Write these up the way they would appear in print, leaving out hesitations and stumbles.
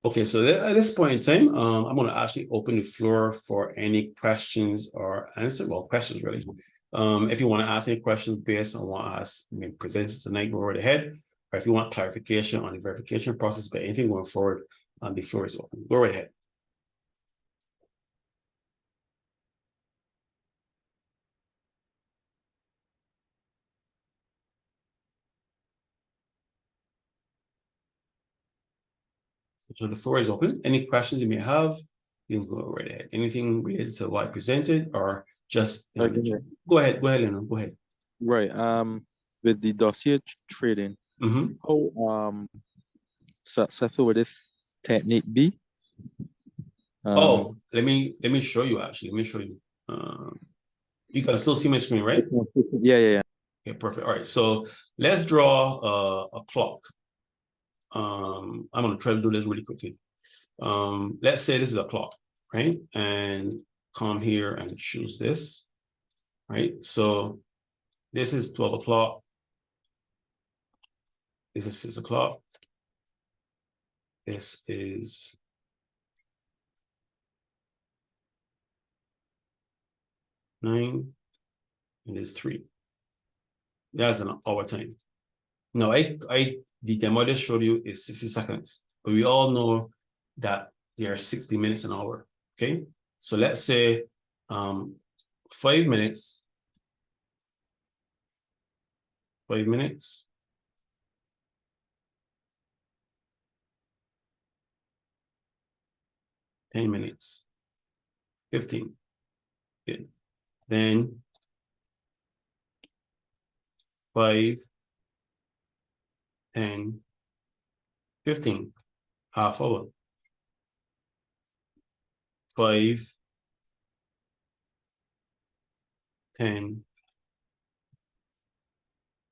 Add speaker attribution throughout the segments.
Speaker 1: Okay, so at this point in time, I'm going to actually open the floor for any questions or answer. Well, questions really. If you want to ask any questions based on what has been presented tonight, go right ahead. Or if you want clarification on the verification process, but anything going forward, the floor is open. Go right ahead. So the floor is open. Any questions you may have, you can go right ahead. Anything related to what I presented or just go ahead, Leno, go ahead.
Speaker 2: Right. With the dossier trading, how successful would this technique be?
Speaker 1: Let me show you actually. Let me show you. You can still see my screen, right?
Speaker 2: Yeah.
Speaker 1: Okay, perfect. All right, so let's draw a clock. I'm gonna try to do this really quickly. Let's say this is a clock, right? And come here and choose this, right? So this is 12 o'clock. This is 6 o'clock. This is 9, and it's 3. That's an hour time. Now, the demo I just showed you is 60 seconds, but we all know that there are 60 minutes an hour, okay? So let's say 5 minutes, 5 minutes, 10 minutes, 15. Good. Then 5, 10, 15, half hour. 5, 10,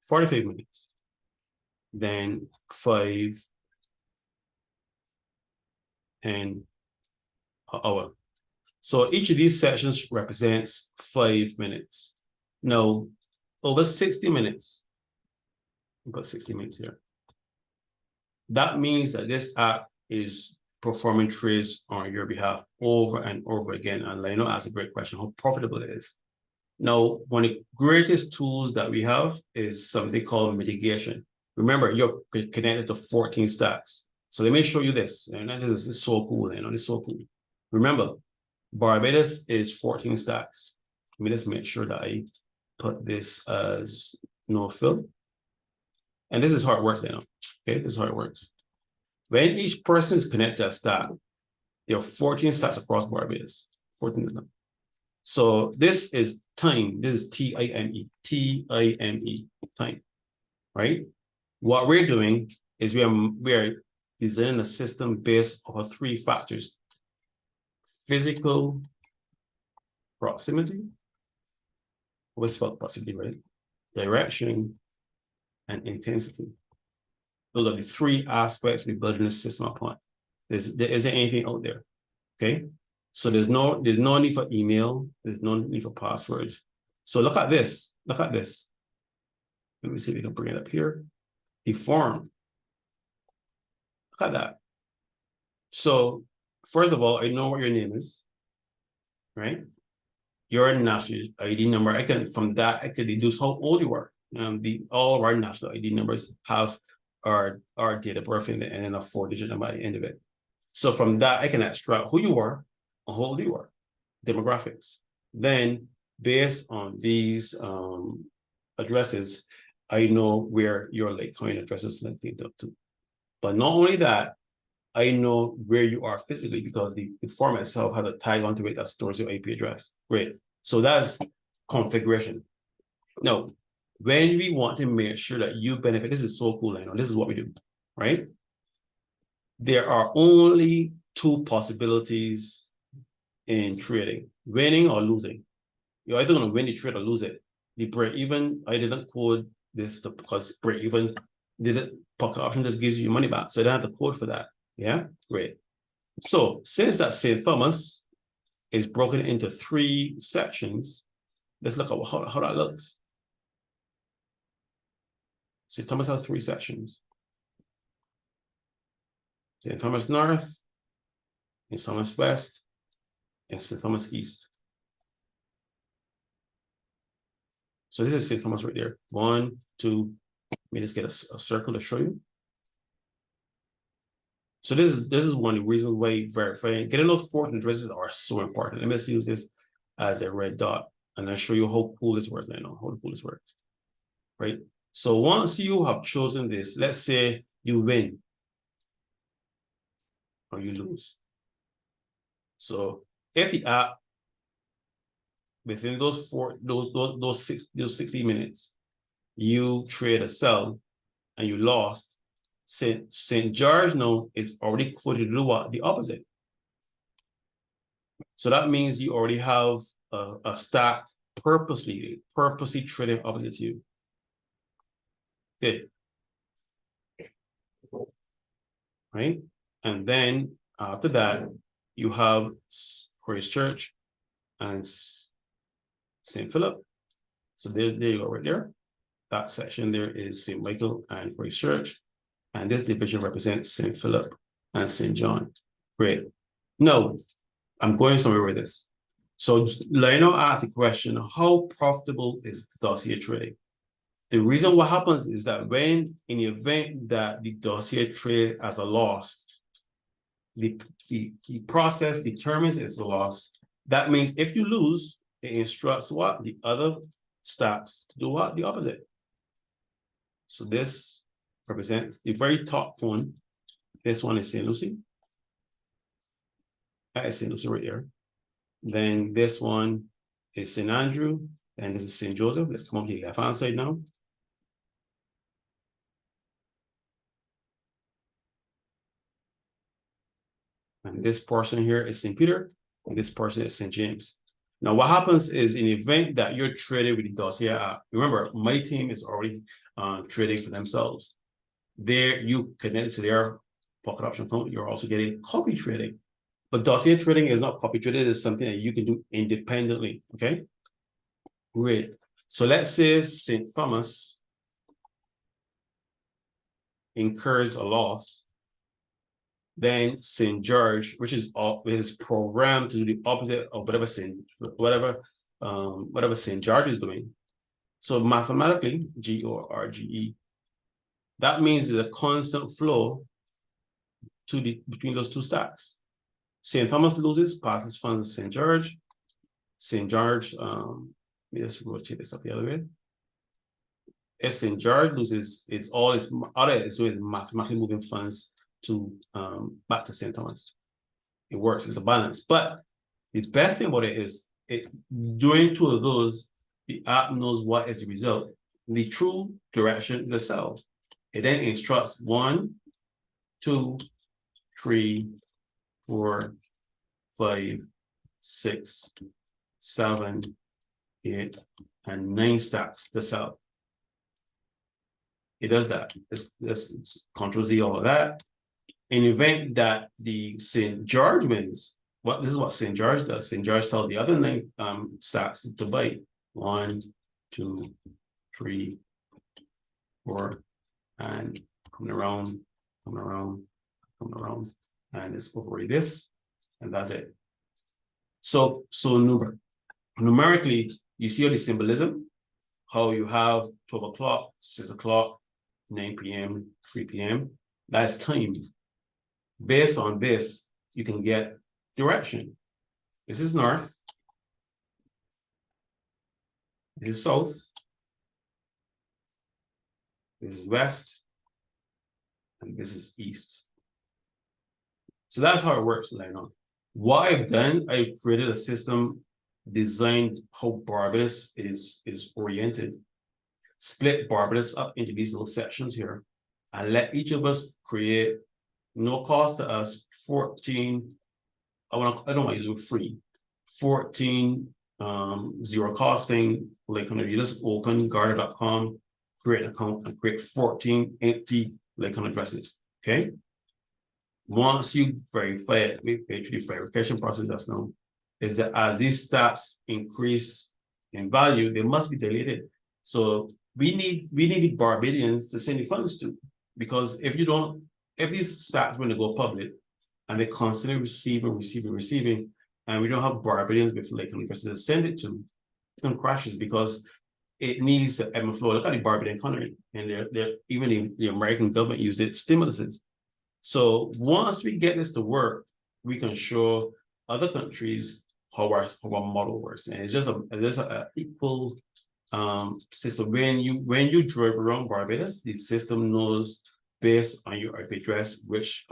Speaker 1: 45 minutes. Then 5, 10, an hour. So each of these sections represents 5 minutes. Now, over 60 minutes, about 60 minutes here. That means that this app is performing trades on your behalf over and over again. And Leno asked a great question, how profitable it is. Now, one of the greatest tools that we have is something called mitigation. Remember, you're connected to 14 stacks. So let me show you this. And this is so cool, this is so cool. Remember, Barbados is 14 stacks. Let me just make sure that I put this as no fill. And this is how it works now. Okay, this is how it works. When each person is connected to a stack, there are 14 stacks across Barbados, 14 of them. So this is time. This is T-I-M-E, T-I-M-E, time, right? What we're doing is we are designing a system based on 3 factors: physical proximity, what's about proximity, right? Direction and intensity. Those are the 3 aspects we're building the system upon. There isn't anything out there, okay? So there's no need for email. There's no need for passwords. So look at this. Look at this. Let me see if we can bring it up here. The form. Look at that. So first of all, I know what your name is, right? Your national ID number. From that I could deduce how old you are. All of our national ID numbers have our date of birth and then a 4-digit number at the end of it. So from that I can extract who you are, how old you are, demographics. Then based on these addresses, I know where your Litecoin address is linked up to. But not only that, I know where you are physically because the format itself has a tag onto it that stores your IP address. Great. So that's configuration. Now, when we want to make sure that you benefit, this is so cool, I know. This is what we do, right? There are only 2 possibilities in trading: winning or losing. You're either going to win the trade or lose it. The break even, I didn't code this because break even pocket option just gives you your money back. So I don't have the code for that. Yeah, great. So since that St. Thomas is broken into 3 sections, let's look at how that looks. St. Thomas has 3 sections. St. Thomas North, St. Thomas West, and St. Thomas East. So this is St. Thomas right there. 1, 2. Let me just get a circle to show you. So this is one of the reasons why verifying, getting those forwarding addresses are so important. Let me just use this as a red dot, and I'll show you how cool this works now, how cool this works, right? So once you have chosen this, let's say you win or you lose. So if the app within those 60 minutes, you trade a sell and you lost, St. George now is already quoted to do what? The opposite. So that means you already have a stack purposely trading opposite to you. Good. Right? And then after that, you have Christchurch and St. Philip. So there you go right there. That section there is St. Michael and Christchurch. And this division represents St. Philip and St. John. Great. Now, I'm going somewhere with this. So Lionel asked the question, how profitable is dossier trading? The reason what happens is that when, in the event that the dossier trade as a loss, the process determines it's a loss. That means if you lose, it instructs what? The other stacks to do what? The opposite. So this represents the very top one. This one is St. Lucie. That is St. Lucie right here. Then this one is St. Andrew, and this is St. Joseph. Let's come up to the left-hand side now. And this portion here is St. Peter, and this portion is St. James. Now, what happens is in the event that you're trading with the dossier app, remember, my team is already trading for themselves. There, you connect to their pocket option account, you're also getting copy trading. But dossier trading is not copy trading, it's something that you can do independently, okay? Great. So let's say St. Thomas incurs a loss. Then St. George, which is programmed to do the opposite of whatever St. George is doing. So mathematically, G-O-R-G-E, that means there's a constant flow between those two stacks. St. Thomas loses, passes funds to St. George. St. George, let me just rotate this up the other way. If St. George loses, all it's doing is mathematically moving funds to back to St. Thomas. It works, it's a balance. But the best thing about it is during two of those, the app knows what is the result. The true direction is a sell. It then instructs 1, 2, 3, 4, 5, 6, 7, 8, and 9 stacks to sell. It does that. It's Control Z, all of that. In the event that the St. George wins, this is what St. George does. St. George tells the other 9 stacks to bite. 1, 2, 3, 4, and coming around, and it's over this, and that's it. So numerically, you see all the symbolism, how you have 12 o'clock, 6 o'clock, 9 p.m., 3 p.m. That's time. Based on this, you can get direction. This is north. This is south. This is west. And this is east. So that's how it works, Lionel. What I've done, I've created a system designed how Barbados is oriented. Split Barbados up into these little sections here, and let each of us create, no cost to us, 14, I don't want you to do free, 14 zero costing, like you just open Garda.com, create an account, and create 14 empty Lakon addresses, okay? Once you verify it, we pay through the verification process that's known, is that as these stats increase in value, they must be deleted. So we need the Barbadians to send the funds to, because if you don't, if these stocks when they go public and they constantly receiving, and we don't have Barbadians with like universities to send it to, some crashes because it needs to ebb and flow. Look at the Barbadian economy, and they're even the American government use it stimuluses. So once we get this to work, we can show other countries how our model works, and it's just a equal system. When you drive around Barbados, the system knows based on your IP address which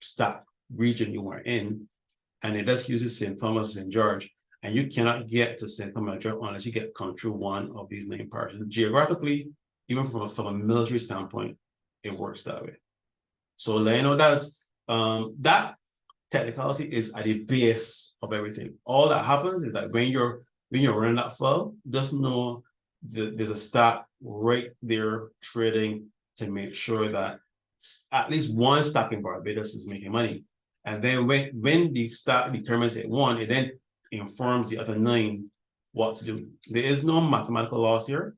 Speaker 1: stock region you are in, and it just uses St. Thomas and George. And you cannot get to St. Thomas and George unless you come through one of these 9 parishes. Geographically, even from a military standpoint, it works that way. So that's that technicality is at the base of everything. All that happens is that when you're running that file, just know there's a stock right there trading to make sure that at least one stock in Barbados is making money. And then when the stock determines it won, it then informs the other 9 what to do. There is no mathematical loss here.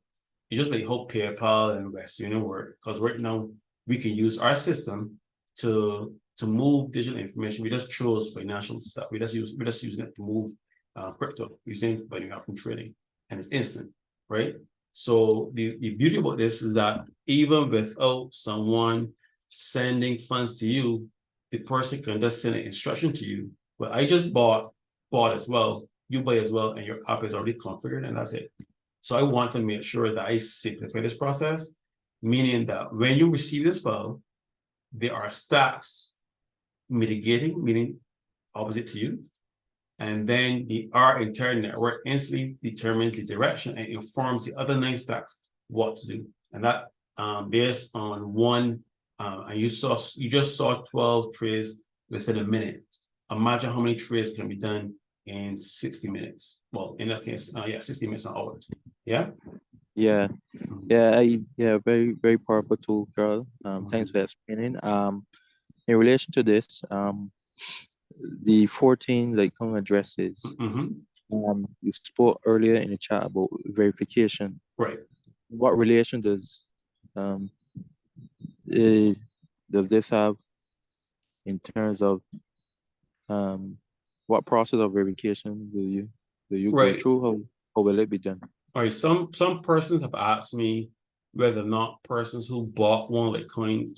Speaker 1: You just like hope PayPal and Western Union work, because right now we can use our system to move digital information. We just chose financial stuff. We're just using it to move crypto, using value from trading, and it's instant, right? So the beauty about this is that even without someone sending funds to you, the person can just send an instruction to you. But I just bought as well, you buy as well, and your app is already configured, and that's it. So I want to make sure that I simplify this process, meaning that when you receive this file, there are stacks mitigating, meaning opposite to you. And then our entire network instantly determines the direction and informs the other 9 stacks what to do. And that based on one, and you just saw 12 trades within a minute. Imagine how many trades can be done in 60 minutes. Well, in that case, 60 minutes an hour. Yeah.
Speaker 2: Yeah. Very, very powerful tool, Carl. Thanks for explaining. In relation to this, the 14 Litecoin addresses, you spoke earlier in the chat about verification.
Speaker 1: Right.
Speaker 2: What relation does this have in terms of what process of verification will you go through? How will it be done?
Speaker 1: All right. Some persons have asked me whether or not persons who bought one Litecoin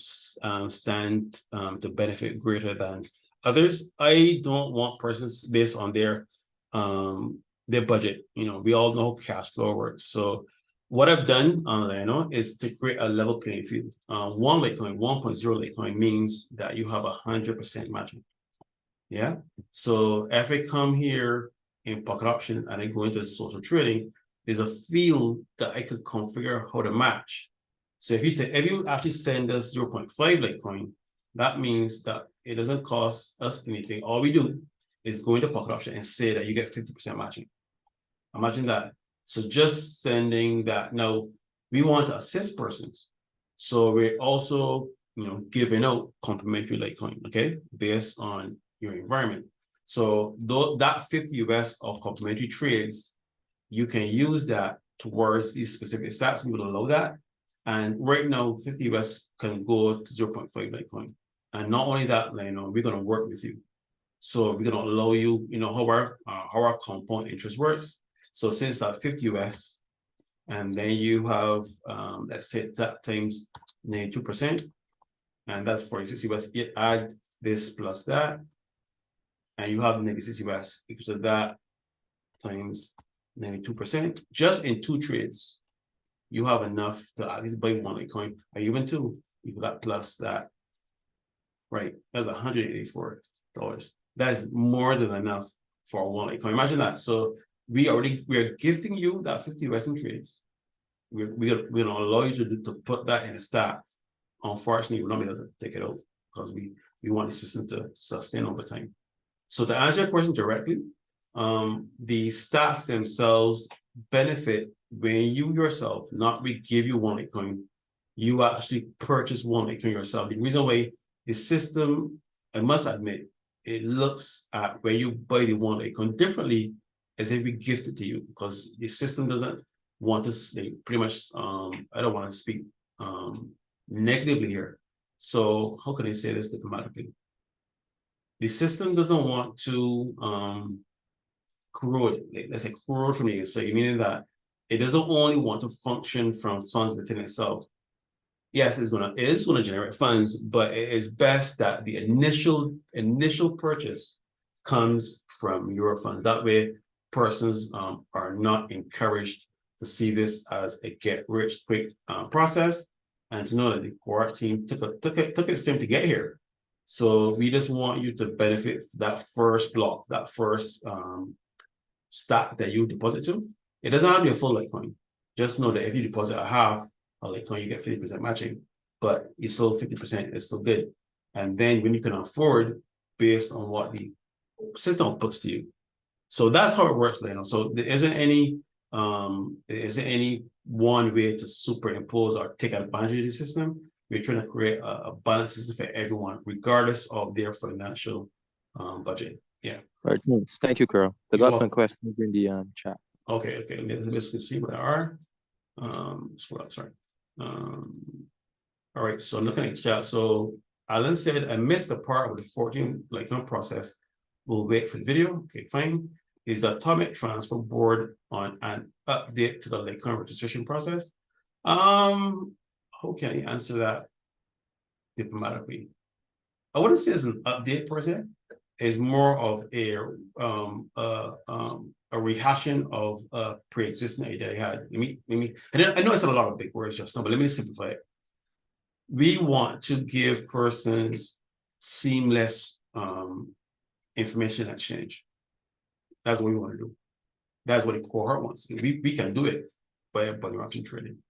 Speaker 1: stand to benefit greater than others. I don't want persons based on their budget. We all know how cash flow works. So what I've done is to create a level playing field. One Litecoin, 1.0 Litecoin means that you have 100% matching. Yeah. So if I come here in pocket option and I go into social trading, there's a field that I could configure how to match. So if you actually send us 0.5 Litecoin, that means that it doesn't cost us anything. All we do is go into pocket option and say that you get 50% matching. Imagine that. So just sending that. Now we want to assist persons. So we're also, giving out complimentary Litecoin, okay, based on your environment. So that 50 US of complimentary trades, you can use that towards these specific stats. We will allow that. And right now, 50 US can go to 0.5 Litecoin. And not only that, we're going to work with you. So we're going to allow you, how our compound interest works. So since that 50 US, and then you have, let's say that times 92%, and that's 46 US, you add this plus that, and you have 96 US equals to that times 92%. Just in 2 trades, you have enough to at least buy 1 Litecoin, or even 2, equal that plus that. Right, that's $184. That is more than enough for 1 Litecoin. Imagine that. So we are gifting you that 50 US in trades. We're gonna allow you to put that in a stack. Unfortunately, we're not able to take it out because we want the system to sustain over time. So to answer your question directly, the stacks themselves benefit when you yourself, not we give you 1 Litecoin, you actually purchase 1 Litecoin yourself. The reason why the system, I must admit, it looks at where you buy the 1 Litecoin differently as if we gift it to you, because the system doesn't want to say pretty much, I don't want to speak negatively here, So how can I say this diplomatically? The system doesn't want to corrode, let's say corrode from the inside, meaning that it doesn't only want to function from funds within itself. Yes, it is gonna generate funds, but it is best that the initial purchase comes from your funds. That way, persons are not encouraged to see this as a get rich quick process, and to know that the core team took its time to get here. So we just want you to benefit that first block, that first stack that you deposit to. It doesn't have to be a full Litecoin. Just know that if you deposit a half a Litecoin, you get 50% matching, but it's still 50%, it's still good. And then when you can afford based on what the system puts to you. So that's how it works, Leno. So there isn't any one way to superimpose or take advantage of the system. We're trying to create a balanced system for everyone, regardless of their financial budget. Yeah.
Speaker 2: All right, thank you, Carl. I got some questions in the chat.
Speaker 1: Okay, let's see what they are. Sorry. All right, so looking at the chat. So Alan said, I missed the part of the 14 Litecoin process. We'll wait for the video. Okay, fine. Is the Atomic Transfer Board on an update to the Litecoin registration process? How can I answer that diplomatically? I wouldn't say it's an update per se. It's more of a rehashing of a pre-existing idea I had. I know I said a lot of big words just now, but let me simplify it. We want to give persons seamless information exchange. That's what we want to do. That's what the cohort wants. We can do it via body option trading.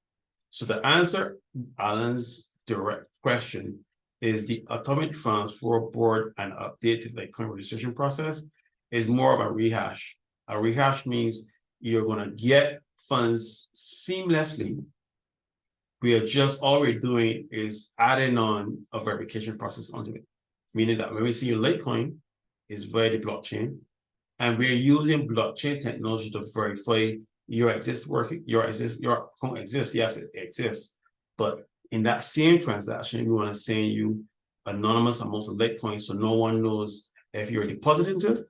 Speaker 1: So the answer, Alan's direct question, is the Atomic Transfer Board and updated Litecoin registration process is more of a rehash. A rehash means you're going to get funds seamlessly. All we're doing is adding on a verification process onto it, meaning that when we see your Litecoin is via the blockchain, and we're using blockchain technology to verify your account exists. Yes, it exists, but in that same transaction, we want to send you anonymous amounts of Litecoin, so no one knows if you're depositing to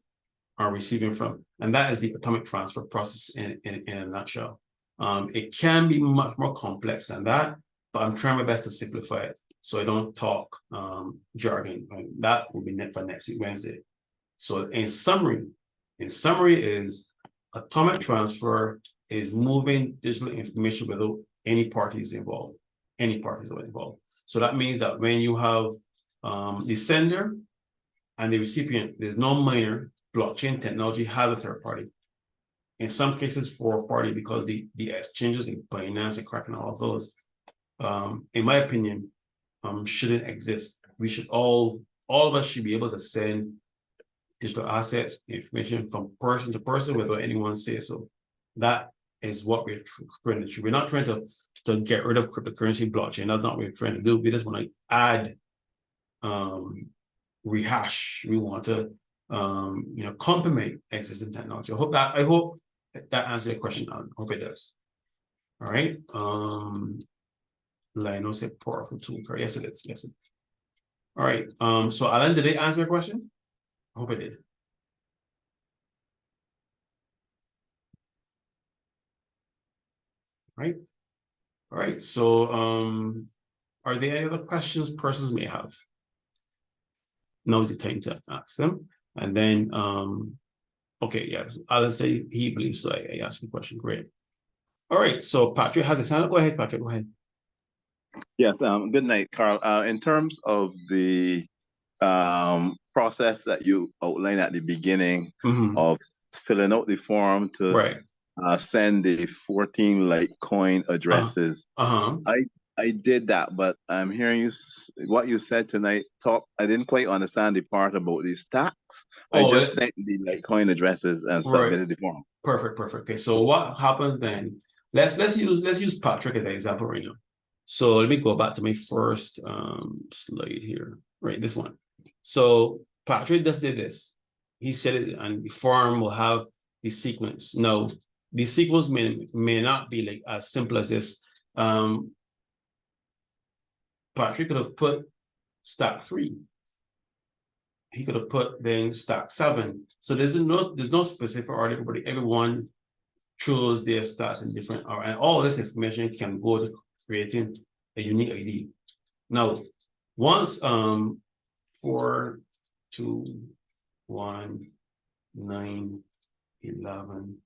Speaker 1: or receiving from. And that is the atomic transfer process in a nutshell. It can be much more complex than that, but I'm trying my best to simplify it so I don't talk jargon. That will be for next week, Wednesday. So in summary is atomic transfer is moving digital information without any parties involved. So that means that when you have the sender and the recipient, there's no miner. Blockchain technology has a third party. In some cases, fourth party, because the exchanges, the Binance and Kraken, all of those, in my opinion, shouldn't exist. We should all of us should be able to send digital assets, information from person to person without anyone say so. That is what we're trying to do. We're not trying to get rid of cryptocurrency blockchain. That's not what we're trying to do. We just want to add rehash. We want to complement existing technology. I hope that answers your question. I hope it does. All right. Lionel said powerful tool. Yes, it is. Yes, it is. All right. So Alan, did it answer your question? I hope it did. Right. All right. So are there any other questions persons may have? Now is the time to ask them. And then okay, yes. Alan say he believes so. I asked the question. Great. All right. So Patrick has a hand up. Go ahead, Patrick. Go ahead.
Speaker 3: Yes. Good night, Carl. In terms of the process that you outlined at the beginning of filling out the form to send the 14 Litecoin addresses, I did that, but I'm hearing what you said tonight. I didn't quite understand the part about the stacks. I just sent the Litecoin addresses and submitted the form.
Speaker 1: Perfect. Okay. So what happens then? Let's use Patrick as an example right now. So let me go back to my first slide here. Right, this one. So Patrick just did this. He said it, and the form will have the sequence. No, the sequence may not be like as simple as this. Patrick could have put stack 3. He could have put then stack 7. So there's no specific order, but everyone chose their stats in different order, and all this information can go to creating a unique ID. Now, once 4, 2, 1, 9, 11,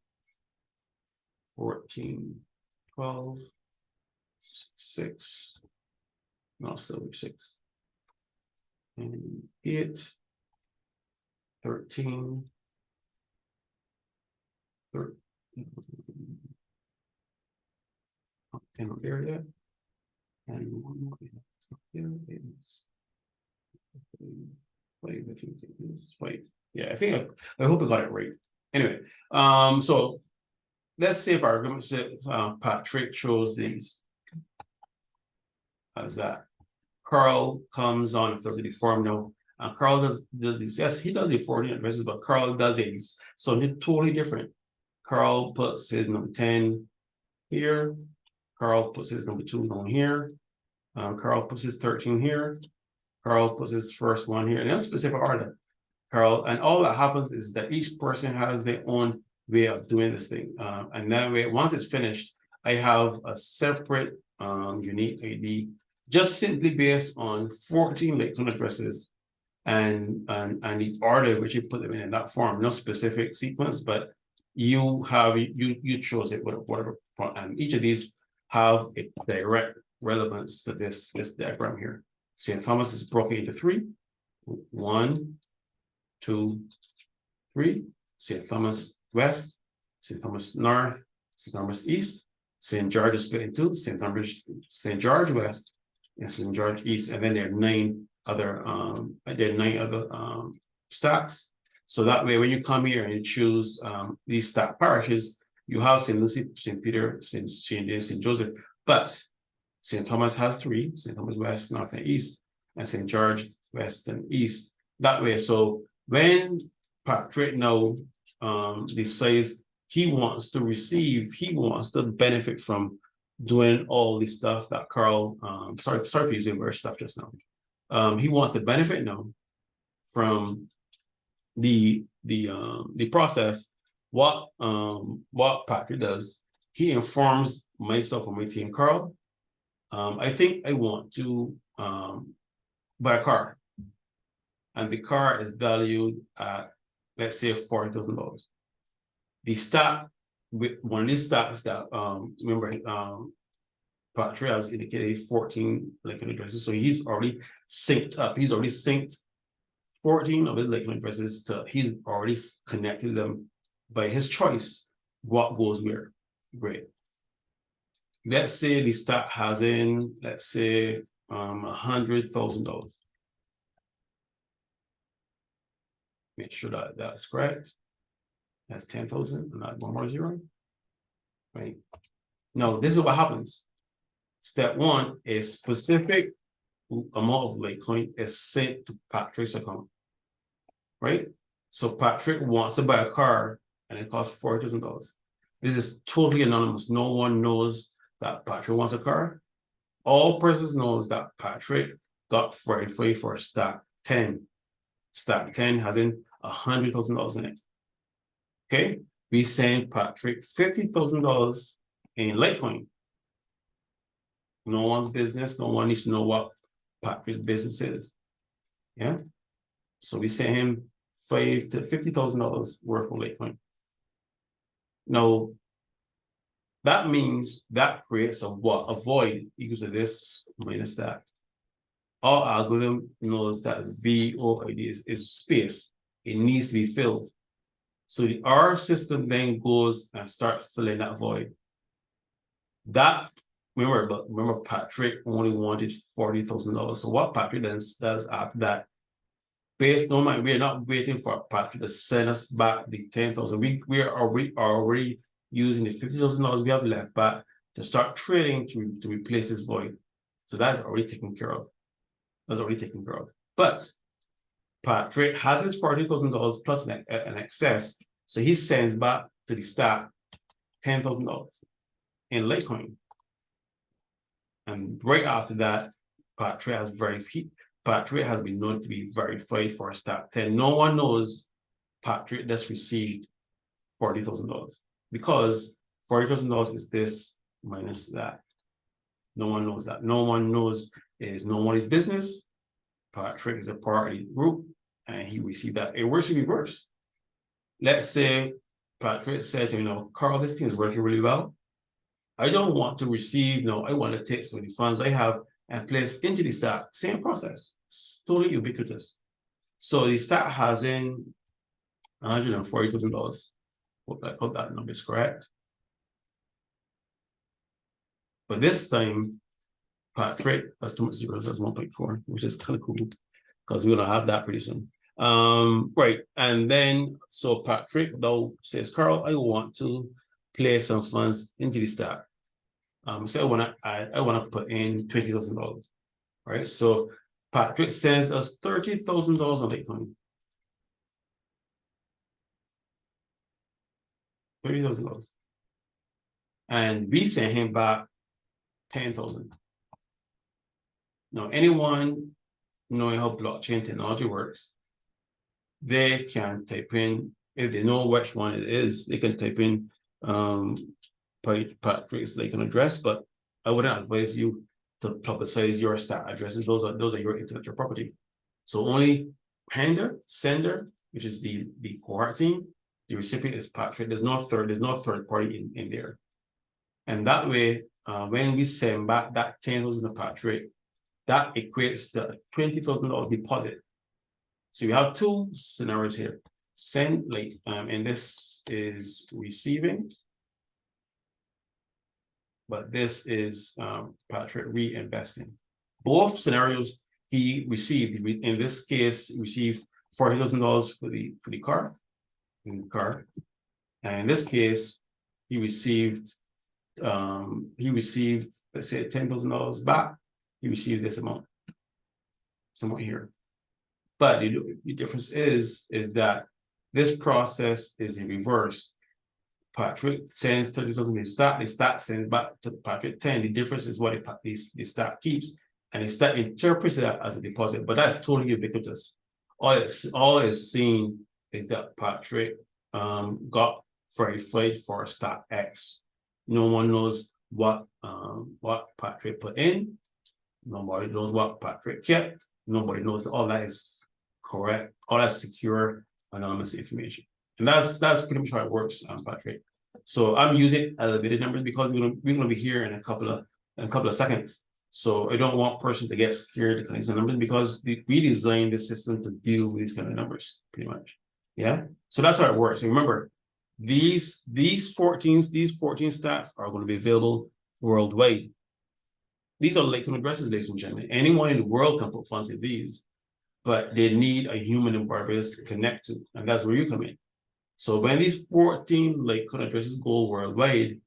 Speaker 1: 14, 12, 6, no, still 6, and 8, 13, 10 up there yet, and one more. It's not there. It's wait, I think it is. Wait, yeah, I hope I got it right. Anyway, so let's say if our argument says Patrick chose these as that. Carl comes on if there's a form now. Carl does these. Yes, he does the 14 addresses, but Carl does these. So they're totally different. Carl puts his number 10 here. Carl puts his number 2 on here. Carl puts his 13 here. Carl puts his first one here. And that's specific order. Carl, and all that happens is that each person has their own way of doing this thing. And that way, once it's finished, I have a separate unique ID just simply based on 14 Lake-Tone addresses and the order which you put them in that form, no specific sequence, but you chose it with whatever, and each of these have a direct relevance to this diagram here. St. Thomas is broken into 3. 1, 2, 3. St. Thomas West, St. Thomas North, St. Thomas East. St. George is split into St. George West and St. George East, and then there are 9 other stacks. So that way, when you come here and you choose these stack parishes, you have St. Lucie, St. Peter, St. James, St. Joseph, but St. Thomas has 3: St. Thomas West, North, and East, and St. George West and East. That way, so when Patrick now decides he wants to benefit from doing all the stuff that Carl, sorry for using word stuff just now. He wants to benefit now from the process. What Patrick does, he informs myself and my team, Carl, I think I want to buy a car, and the car is valued at, let's say, $40,000. The stack with one of these stacks that remember Patrick has indicated 14 Lake-Tone addresses, so he's already synced up. He's already synced 14 of his Lake-Tone addresses to, he's already connected them by his choice what goes where. Great. Let's say the stack has in, let's say, $100,000. Make sure that that's correct. That's 10,000, and add one more 0. Right. Now, this is what happens. Step 1 is specific amount of Litecoin is sent to Patrick's account. Right? So Patrick wants to buy a car and it costs $40,000. This is totally anonymous. No one knows that Patrick wants a car. All persons knows that Patrick got $40,000 for stack 10. Stack 10 has in $100,000 in it. Okay, we send Patrick $50,000 in Litecoin. No one's business. No one needs to know what Patrick's business is. Yeah, so we send him $5,000 to $50,000 worth of Litecoin. Now, that means that creates a what? A void equals to this minus that. Our algorithm knows that void is space. It needs to be filled. So our system then goes and starts filling that void. That, remember Patrick only wanted $40,000. So what Patrick then does after that, based on we're not waiting for Patrick to send us back the 10,000. We are already using the $50,000 we have left back to start trading to replace this void. So that's already taken care of. But Patrick has his $40,000 plus an excess, so he sends back to the stack $10,000 in Litecoin. And right after that, Patrick has Patrick has been known to be verified for a stack 10. No one knows Patrick just received $40,000 because $40,000 is this minus that. No one knows that. No one knows is no one's business. Patrick is a part of the group and he received that. It works in reverse. Let's say Patrick said, you know, Carl, this thing is working really well. I don't want to receive, no, I want to take some of the funds I have and place into the stack. Same process. It's totally ubiquitous. So the stack has in $140,000. Hope that number is correct. But this time, Patrick, that's too much zeros, that's 1.4, which is kind of cool because we're going to have that pretty soon. Right. And then, so Patrick though says, Carl, I want to place some funds into the stack. So I want to put in $20,000. Right. So Patrick sends us $30,000 on Litecoin. $30,000. And we send him back 10,000. Now, anyone knowing how blockchain technology works, they can type in, if they know which one it is, they can type in Patrick's Litecoin address, but I wouldn't advise you to publicize your stack addresses. Those are your intellectual property. So only sender, which is the cohort team, the recipient is Patrick. There's no third party in there. And that way, when we send back that 10,000 to Patrick, that equates to a $20,000 deposit. So you have two scenarios here. Send late, and this is receiving, but this is Patrick reinvesting. Both scenarios he received. In this case, he received $40,000 for the car, and in this case, he received let's say $10,000 back. He received this amount, somewhere here. But the difference is that this process is in reverse. Patrick sends 30,000 to the stack sends back to Patrick 10. The difference is what the stack keeps, and the stack interprets that as a deposit. But that's totally ubiquitous. All is seen is that Patrick got verified for stack X. No one knows what Patrick put in. Nobody knows what Patrick kept. Nobody knows that all that is correct. All that's secure, anonymous information. And that's pretty much how it works, Patrick. So I'm using elevated numbers because we're gonna be here in a couple of seconds. So I don't want person to get scared to connect the numbers because we designed the system to deal with these kind of numbers, pretty much. Yeah. So that's how it works. And remember, these 14 stats are going to be available worldwide. These are Litecoin addresses, ladies and gentlemen. Anyone in the world can put funds in these, but they need a human in Barbados to connect to, and that's where you come in. So when these 14 Litecoin addresses go worldwide,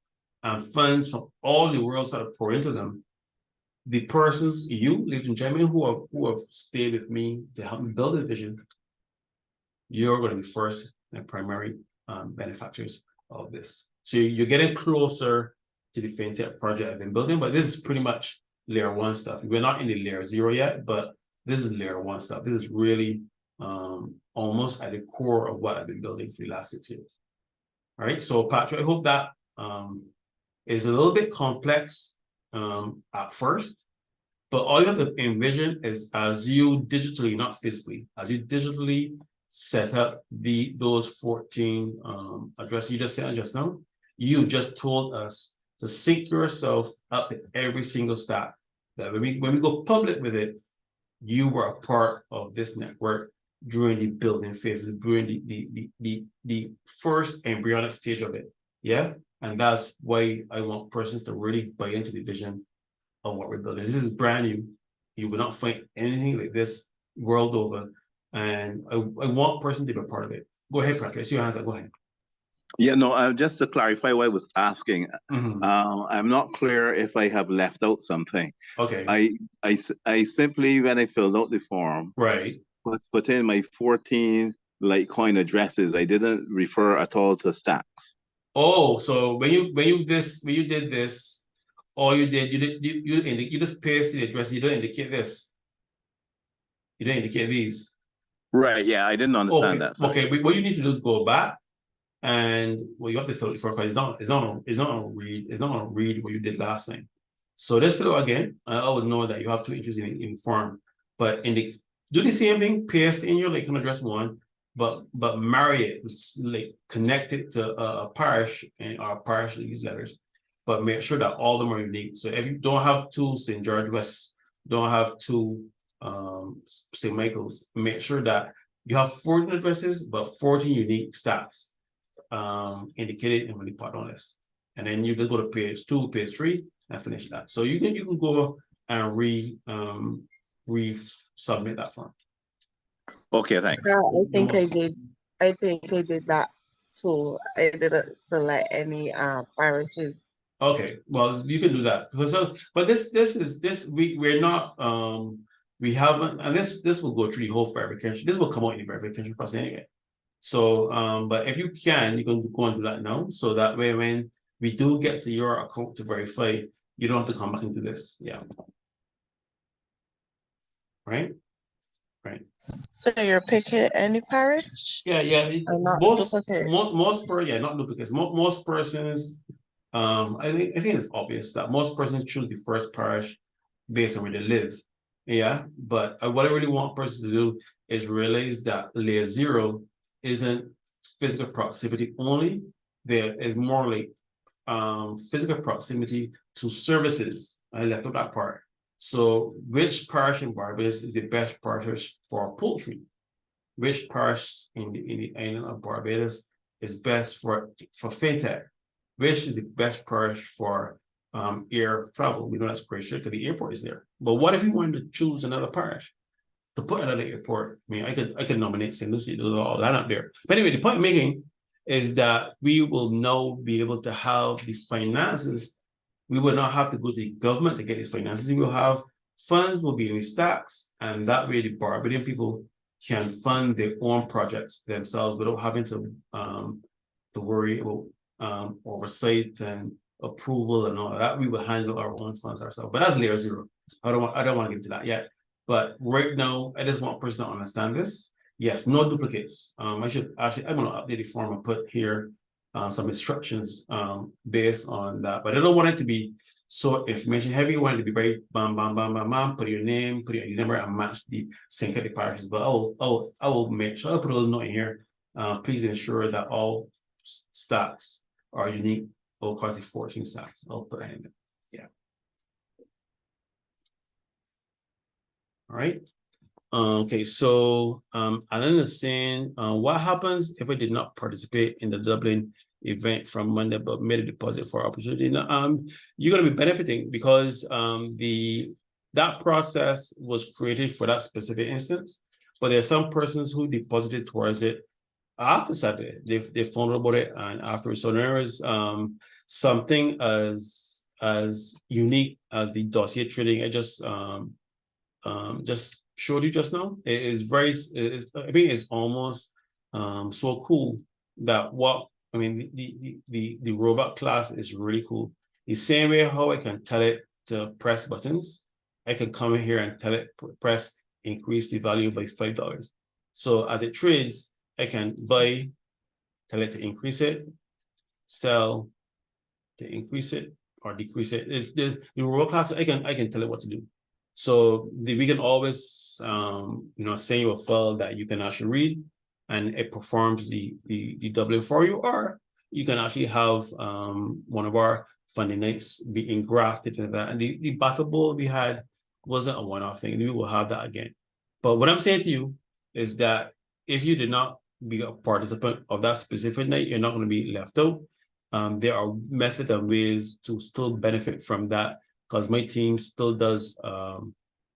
Speaker 1: and funds from all the world start to pour into them, the persons, you, ladies and gentlemen, who have stayed with me to help me build a vision, you're going to be first and primary benefactors of this. So you're getting closer to the fintech project I've been building, but this is pretty much layer 1 stuff. We're not in the layer 0 yet, but this is layer 1 stuff. This is really almost at the core of what I've been building for the last 6 years. All right, so Patrick, I hope that is a little bit complex at first, but all you have to envision is as you digitally, not physically, as you digitally set up those 14 addresses you just said just now, you just told us to sync yourself up to every single stack. That when we go public with it, you were a part of this network during the building phases, during the first embryonic stage of it. Yeah. And that's why I want persons to really buy into the vision of what we're building. This is brand new. You will not find anything like this world over. And I want person to be a part of it. Go ahead, Patrick. I see your hands up. Go ahead.
Speaker 3: Yeah, no, just to clarify what I was asking, I'm not clear if I have left out something.
Speaker 1: Okay.
Speaker 3: I simply, when I filled out the form,
Speaker 1: right,
Speaker 3: put in my 14 Litecoin addresses. I didn't refer at all to stacks.
Speaker 1: Oh, so when you did this, all you did, you just pasted the address. You don't indicate this. You didn't indicate these.
Speaker 3: Right. Yeah, I didn't understand that. Sorry.
Speaker 1: Okay. What you need to do is go back, and you have to fill it for, because it's not gonna read what you did last time. So let's fill it again. I would know that you have 2 entries in form, but do the same thing. Paste in your Lake address 1, but marry it, like connect it to a parish and our parish these letters, but make sure that all of them are unique. So if you don't have 2 St. George West, don't have 2 St. Michael's, make sure that you have 14 addresses, but 14 unique staffs indicated in the part on list. And then you can go to page 2, page 3, and finish that. So you can go and resubmit that form.
Speaker 3: Okay, thanks.
Speaker 4: I think I did that too. I didn't select any parishes.
Speaker 1: Okay, well, you can do that. But we're not we haven't, and this will go through the whole verification. This will come out in the verification process anyway. So but if you can go and do that now, so that way when we do get to your account to verify, you don't have to come back and do this. Yeah. Right.
Speaker 4: So you're picking any parish?
Speaker 1: Yeah.
Speaker 4: Not
Speaker 1: Most persons, I think it's obvious that most persons choose the first parish based on where they live. Yeah, but what I really want persons to do is realize that layer 0 isn't physical proximity only. There is more like physical proximity to services. I left out that part. So which parish in Barbados is the best parish for poultry? Which parish in the island of Barbados is best for fintech? Which is the best parish for air travel? We know that's Croatia because the airport is there. But what if you wanted to choose another parish to put another airport? I mean, I could nominate St. Lucie, do all that up there. But anyway, the point I'm making is that we will now be able to have the finances. We will not have to go to the government to get these finances. We will have funds will be in the stacks, and that way the Barbadian people can fund their own projects themselves without having to worry about oversight and approval and all that. We will handle our own funds ourselves. But that's layer 0. I don't want to get into that yet. But right now, I just want person to understand this. Yes, no duplicates. I'm going to update the form and put here some instructions based on that. But I don't want it to be so information heavy. I want it to be very bam, bam, bam, bam, bam. Put your name, put your number, and match the synthetic parishes. But I will make sure I'll put a little note in here. Please ensure that all stacks are unique. All quality 14 stacks. I'll put that in there. Yeah. All right. Okay, so Alan is saying, what happens if I did not participate in the Dublin event from Monday but made a deposit for opportunity? Now, you're going to be benefiting because that process was created for that specific instance, but there are some persons who deposited towards it after Saturday. They found out about it and afterwards. So there is something as unique as the dossier trading. I just showed you just now. It is I think it's almost so cool that the robot class is really cool. The same way how I can tell it to press buttons, I can come in here and tell it press increase the value by $5. So as it trades, I can buy, tell it to increase it, sell to increase it or decrease it. It's the robot class. I can tell it what to do. So we can always, send you a file that you can actually read, and it performs the doubling for you, or you can actually have one of our funding nights be engrafted into that. And the battle bowl we had wasn't a one-off thing. We will have that again. But what I'm saying to you is that if you did not be a participant of that specific night, you're not going to be left out. There are methods and ways to still benefit from that, because my team still does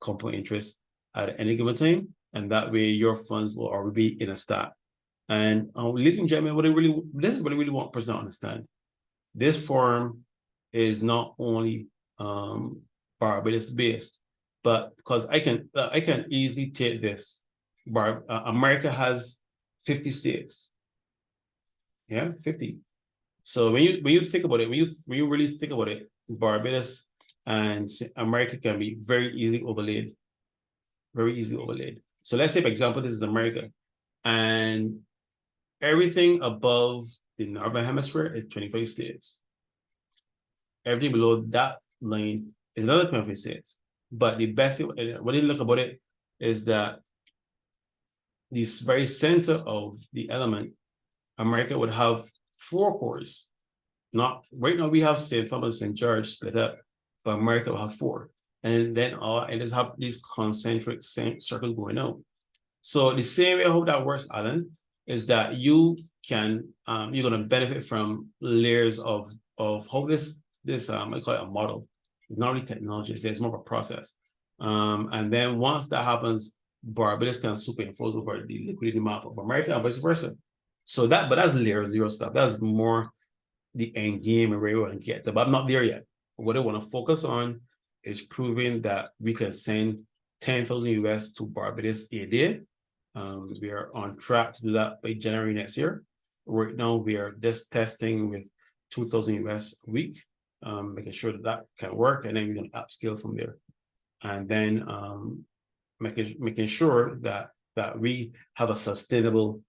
Speaker 1: compound interest at any given time, and that way your funds will already be in a stack. And ladies and gentlemen, this is what I really want person to understand. This form is not only Barbados based, but because I can easily take this. America has 50 states. Yeah, 50. So when you think about it, when you really think about it, Barbados and America can be very easily overlaid. So let's say, for example, this is America, and everything above the northern hemisphere is 25 states. Everything below that line is another 25 states. But the best thing, what you look about it, is that this very center of the element, America would have 4 cores. Not right now we have St. Thomas and George split up, but America will have 4. And then and just have these concentric circles going out. So the same way I hope that works, Alan, is that you can you're gonna benefit from layers of how this I call it a model. It's not really technology, it's more of a process. And then once that happens, Barbados can superimpose over the liquidity map of America and vice versa. So but that's layer 0 stuff. That's more the end game and where we want to get to, but I'm not there yet. What I want to focus on is proving that we can send 10,000 US to Barbados a day. We are on track to do that by January next year. Right now, we are just testing with 2,000 US a week, making sure that can work, and then we're going to upscale from there. And then making sure that we have a sustainable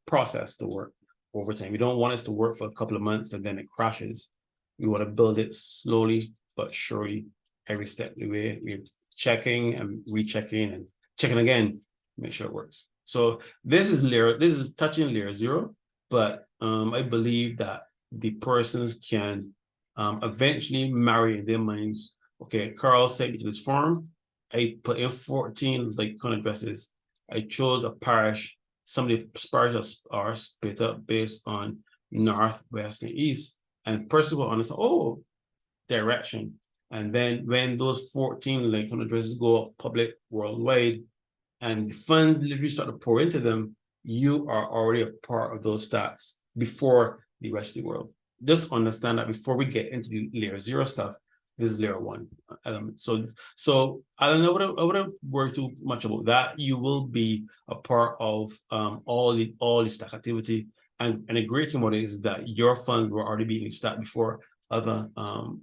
Speaker 1: process to work over time. We don't want us to work for a couple of months and then it crashes. We want to build it slowly but surely, every step of the way. We're checking and rechecking and checking again, make sure it works. So this is touching layer 0, but I believe that the persons can eventually marry in their minds. Okay, Carl sent me to this form. I put in 14 like kind of addresses. I chose a parish. Some of the parishes are split up based on north, west, and east. And person will understand, direction. And then when those 14 like kind of addresses go up public worldwide, and the funds literally start to pour into them, you are already a part of those stacks before the rest of the world. Just understand that before we get into the layer 0 stuff, this is layer 1 element. So I don't know what I wouldn't worry too much about that. You will be a part of all the stack activity. And a great thing about it is that your funds were already being stacked before other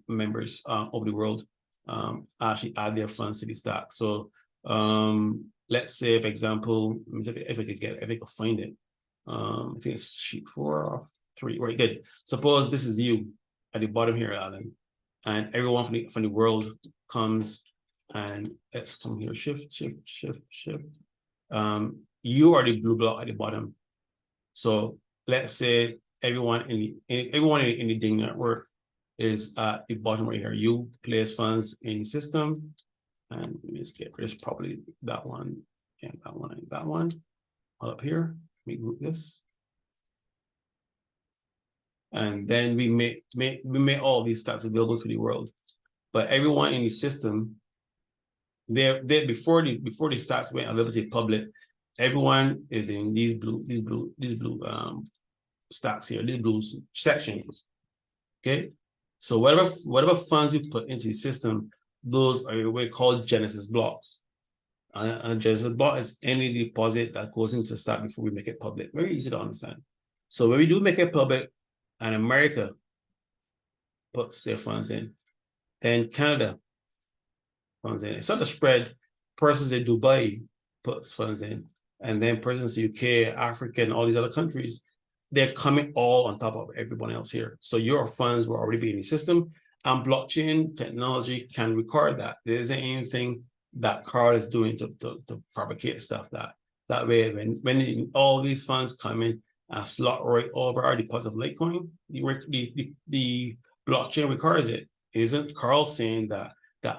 Speaker 1: members of the world actually add their funds to the stack. So let's say, for example, if I could find it, I think it's sheet 4 or 3. Right, good. Suppose this is you at the bottom here, Alan, and everyone from the world comes, and let's come here. Shift. You are the blue block at the bottom. So let's say everyone in the Ding network is at the bottom right here. You place funds in the system. And let's get rid of probably that one and that one and that one. All up here, we group this. And then we make all these stats available to the world. But everyone in the system, they before the stats went available to the public, everyone is in these blue stacks here, these blue sections. Okay. So whatever funds you put into the system, those are what we call Genesis blocks. And a Genesis block is any deposit that goes into the stack before we make it public. Very easy to understand. So when we do make it public, and America puts their funds in, then Canada funds in. It's not a spread. Persons in Dubai puts funds in, and then persons in UK, Africa, and all these other countries, they're coming all on top of everyone else here. So your funds will already be in the system, and blockchain technology can record that. There isn't anything that Carl is doing to fabricate stuff that way. When all these funds come in and slot right over our deposit of Litecoin, the blockchain requires it. Isn't Carl saying that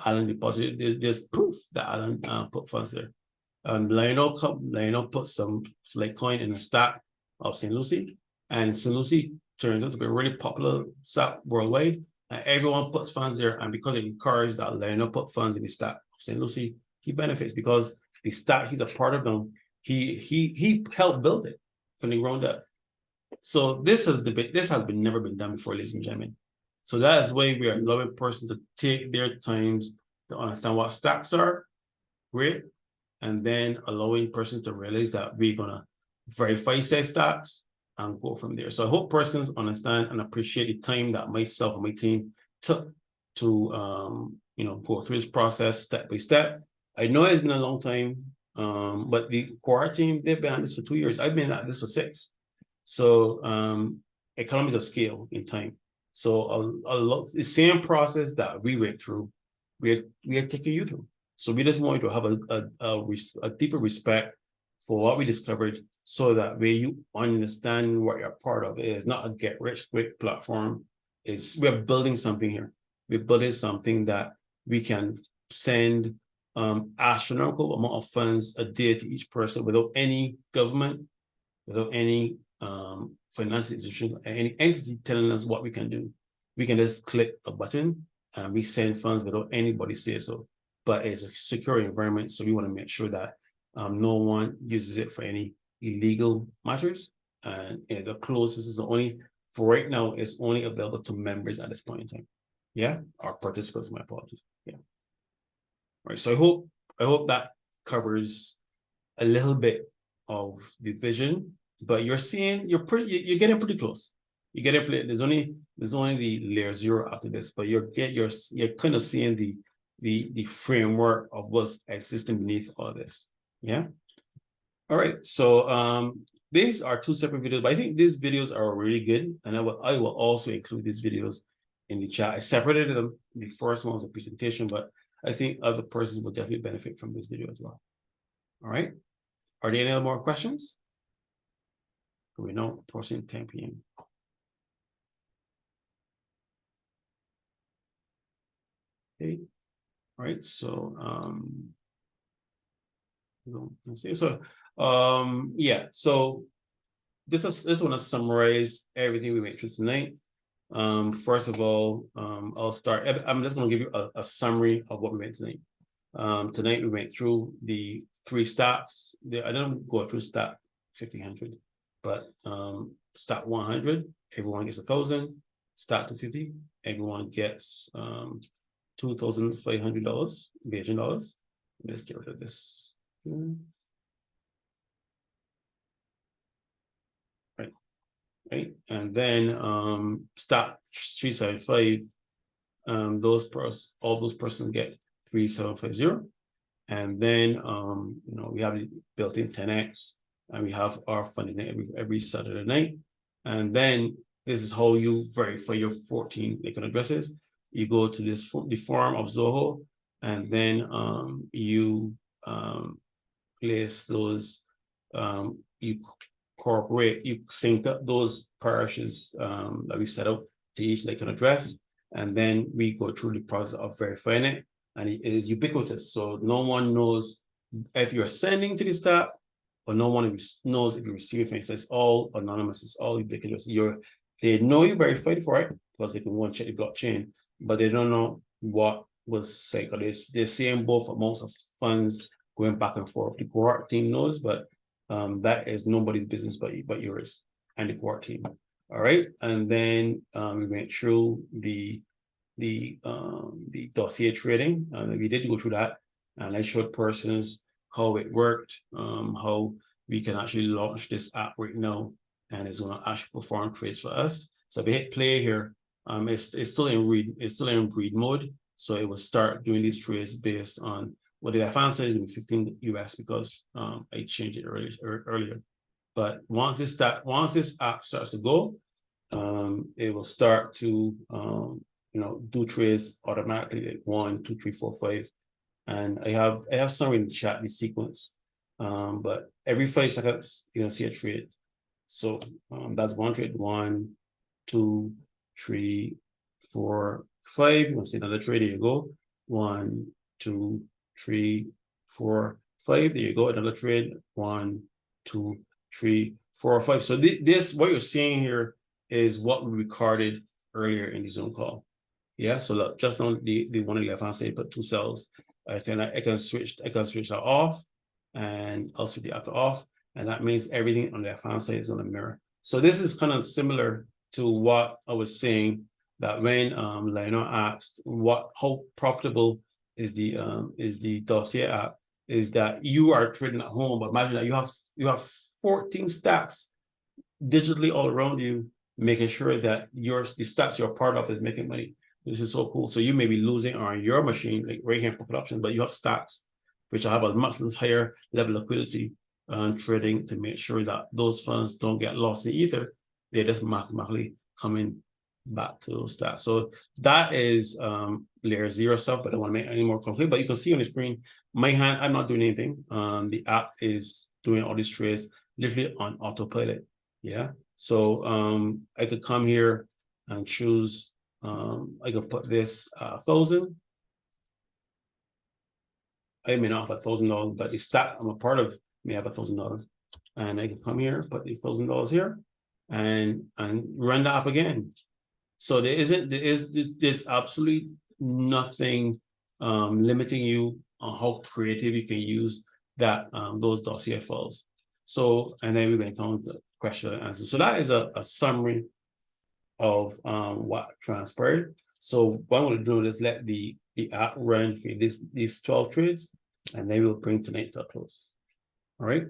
Speaker 1: Alan deposited? There's proof that Alan put funds there. Lionel put some Litecoin in the stack of St. Lucie, and St. Lucie turns out to be a really popular stack worldwide. And everyone puts funds there, and because it encourages that Lionel put funds in the stack of St. Lucie, he benefits because the stack he's a part of them. He helped build it from the ground up. So this has never been done before, ladies and gentlemen. So that is why we are allowing persons to take their times to understand what stacks are, great, and then allowing persons to realize that we're gonna verify said stacks and go from there. So I hope persons understand and appreciate the time that myself and my team took to go through this process step by step. I know it's been a long time. But the core team, they've been at this for 2 years. I've been at this for 6. So economies of scale in time. So a lot, the same process that we went through, we are taking you through. So we just want you to have a deeper respect for what we discovered, so that way you understand what you're part of. It is not a get-rich-quick platform. We're building something here. We're building something that we can send astronomical amount of funds a day to each person without any government, without any financial institution, any entity telling us what we can do. We can just click a button and we send funds without anybody say so. But it's a secure environment, so we want to make sure that no one uses it for any illegal matters. And the closest is only, for right now, it's only available to members at this point in time. Yeah, our participants, my apologies. Yeah. All right, so I hope that covers a little bit of the vision, but you're getting pretty close. There's only the layer 0 after this, but you're kind of seeing the framework of what's existing beneath all this. Yeah. All right. So these are 2 separate videos, but I think these videos are really good, and I will also include these videos in the chat. I separated them. The first one was a presentation, but I think other persons will definitely benefit from this video as well. All right. Are there any more questions? We know approaching 10 p.m. Okay. All right. So yeah. So this one to summarize everything we went through tonight. First of all, I'll start. I'm just going to give you a summary of what we went tonight. Tonight we went through the 3 stacks. I didn't go through stack 1500, but stack 100, everyone gets 1,000. Stack 250, everyone gets $2,500 Belgian dollars. Let's get rid of this. Right, and then stack 375. All those persons get 3,750, and then we have the built-in 10x, and we have our funding every Saturday night. And then this is how you verify your 14 Lakeland addresses. You go to the form of Zoho, and then you place those, you sync up those parishes that we set up to each Lakeland address, and then we go through the process of verifying it, and it is ubiquitous. So no one knows if you're sending to the stack, or no one knows if you receive it. It's all anonymous. It's all ubiquitous. They know you verified for it because they can go and check the blockchain, but they don't know what was said. They're seeing both amounts of funds going back and forth. The core team knows, but that is nobody's business but yours and the core team. All right, and then we went through the dossier trading, and we did go through that, and I showed persons how it worked, how we can actually launch this app right now, and it's going to actually perform trades for us. So if we hit play here, it's still in read mode, so it will start doing these trades based on what the advance is in 15 US, because I changed it earlier. But once this app starts to go, it will start to do trades automatically at 1, 2, 3, 4, 5. And I have some in the chat, the sequence. But every 5 seconds you're gonna see a trade. So that's one trade, 1, 2, 3, 4, 5. You're gonna see another trade. There you go. 1, 2, 3, 4, 5. There you go. Another trade. 1, 2, 3, 4, 5. So this what you're seeing here is what we recorded earlier in the Zoom call. Yeah. So look, just on the one on the left hand side, put 2 cells. I can switch that off, and I'll switch the other off, and that means everything on the left hand side is on the mirror. So this is kind of similar to what I was saying, that when Lionel asked how profitable is the dossier app, is that you are trading at home, but imagine that you have 14 stacks digitally all around you, making sure that the stacks you're part of is making money. This is so cool. So you may be losing on your machine, like right here in production, but you have stacks which have a much higher level of liquidity trading to make sure that those funds don't get lost in ether. They're just mathematically coming back to those stats. So that is layer 0 stuff, but I don't want to make it any more complicated. But you can see on the screen, my hand, I'm not doing anything. The app is doing all these trades literally on autopilot. Yeah. So I could come here and choose, I could put this 1,000. I may not have $1,000, but the stat I'm a part of may have $1,000. And I can come here, put the $1,000 here and run the app again. So there's absolutely nothing limiting you on how creative you can use that those dossier files. So, and then we went on to question and answer. So that is a summary of what transpired. So what I'm going to do is let the app run for these 12 trades, and then we'll bring tonight to a close. All right.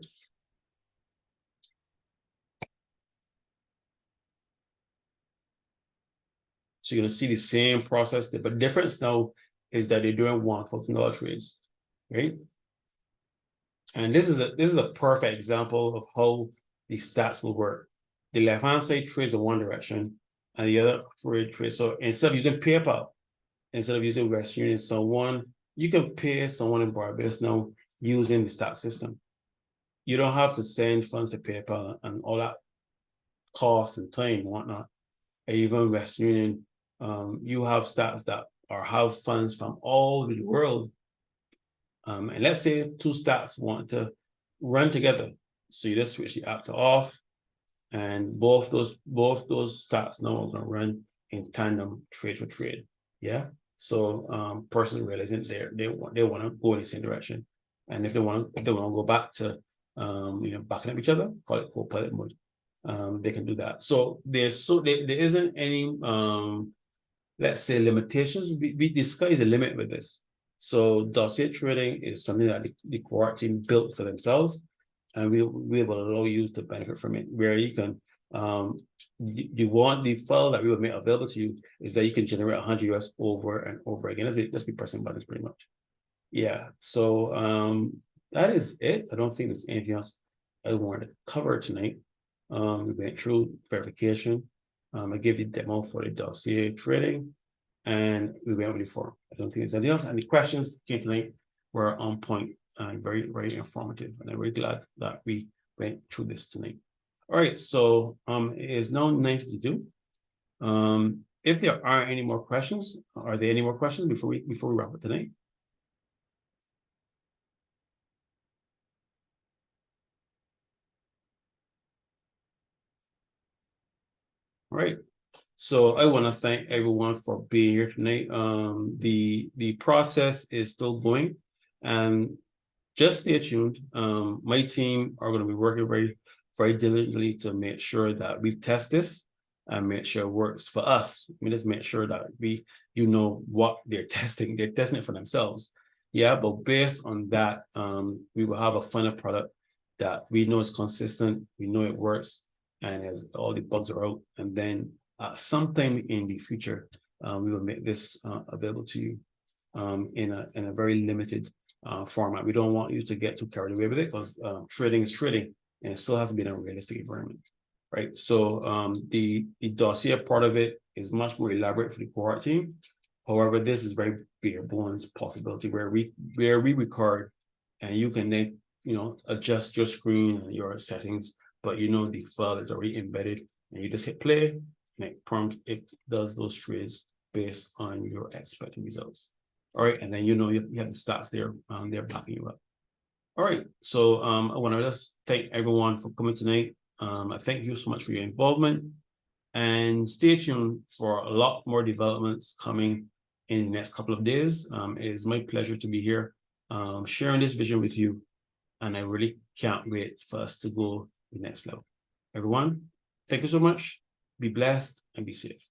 Speaker 1: So you're going to see the same process, but the difference now is that they're doing $1,000 trades, right? And this is a perfect example of how the stats will work. The left-hand side trades in one direction, and the other trades. So instead of using PayPal, instead of using Western Union, you can pay someone in Barbados now using the stat system. You don't have to send funds to PayPal and all that cost and time and whatnot. And even Western Union, you have stats that have funds from all over the world. And let's say two stats want to run together. So you just switch the app to off, and both those stats now are going to run in tandem, trade for trade. Yeah. So persons realizing they want to go in the same direction, and if they want to go back to backing up each other, call it co-pilot mode. They can do that. So there isn't any let's say limitations. The sky is the limit with this. So dossier trading is something that the Quark team built for themselves, and we will allow you to benefit from it. Where you can, you want the file that we will make available to you is that you can generate 100 US over and over again. Let's be pressing buttons pretty much. Yeah. So that is it. I don't think there's anything else I wanted to cover tonight. We went through verification. I gave you a demo for the dossier trading, and we went really far. I don't think there's anything else. And the questions came tonight were on point and very, very informative. And I'm really glad that we went through this tonight. All right, so it is now 9:52. If there are any more questions, are there any more questions before we wrap up tonight? All right. So I want to thank everyone for being here tonight. The process is still going, and just stay tuned. My team are going to be working very, very diligently to make sure that we test this and make sure it works for us. We just make sure that what they're testing. They're testing it for themselves. Yeah, but based on that, we will have a final product that we know is consistent. We know it works, and as all the bugs are out, and then sometime in the future, we will make this available to you in a very limited format. We don't want you to get too carried away with it, because trading is trading, and it still has to be in a realistic environment, right? So the dossier part of it is much more elaborate for the Quark team. However, this is very bare bones possibility where we record, and you can then adjust your screen and your settings, but the file is already embedded, and you just hit play, and it does those trades based on your expected results. All right, and then you have the stats there, they're backing you up. All right, so I want to just thank everyone for coming tonight. I thank you so much for your involvement, and stay tuned for a lot more developments coming in the next couple of days. It is my pleasure to be here, sharing this vision with you, and I really can't wait for us to go to the next level. Everyone, thank you so much. Be blessed and be safe.